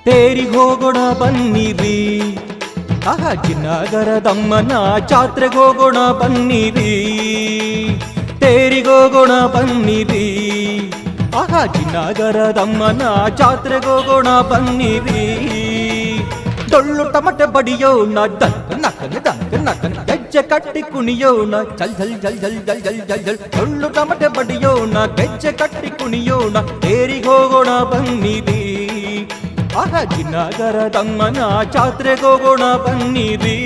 ತೇರಿಗೆ ಹೋಗೋಣ ಬನ್ನಿರಿ, ಆಹಾ ಜಿನಗರದಮ್ಮನ ಜಾತ್ರೆಗೆ ಹೋಗೋಣ ಬನ್ನಿರಿ. ತೇರಿಗೆ ಹೋಗೋಣ ಬನ್ನಿರಿ, ಆಹಾ ಜಿನಗರದಮ್ಮನ ಜಾತ್ರೆಗೆ ಹೋಗೋಣ ಬನ್ನಿರಿ. ಡೊಳ್ಳು ಟಮಟೆ ಬಡಿಯೋಣ, ದಂಕ ನಕನ ದಂಕ ನಕನ ಗೆಜ್ಜೆ ಕಟ್ಟಿ ಕುಣಿಯೋಣ, ಜಲ್ ಜಲ್ ಜಲ್ ಜಲ್ ಜಲ್ ಜಲ್ ಜಲ್ ಜಲ್. ಡೊಳ್ಳು ಟಮಟೆ ಬಡಿಯೋಣ, ಗೆಜ್ಜೆ ಕಟ್ಟಿ ಕುಣಿಯೋಣ, ತೇರಿಗೆ ಹೋಗೋಣ ಬನ್ನಿರಿ. ಆಹಾ ಜಿನಗರದಮ್ಮನ ಜಾತ್ರೆಗೆ ಹೋಗೋಣ ಬನ್ನಿರಿ.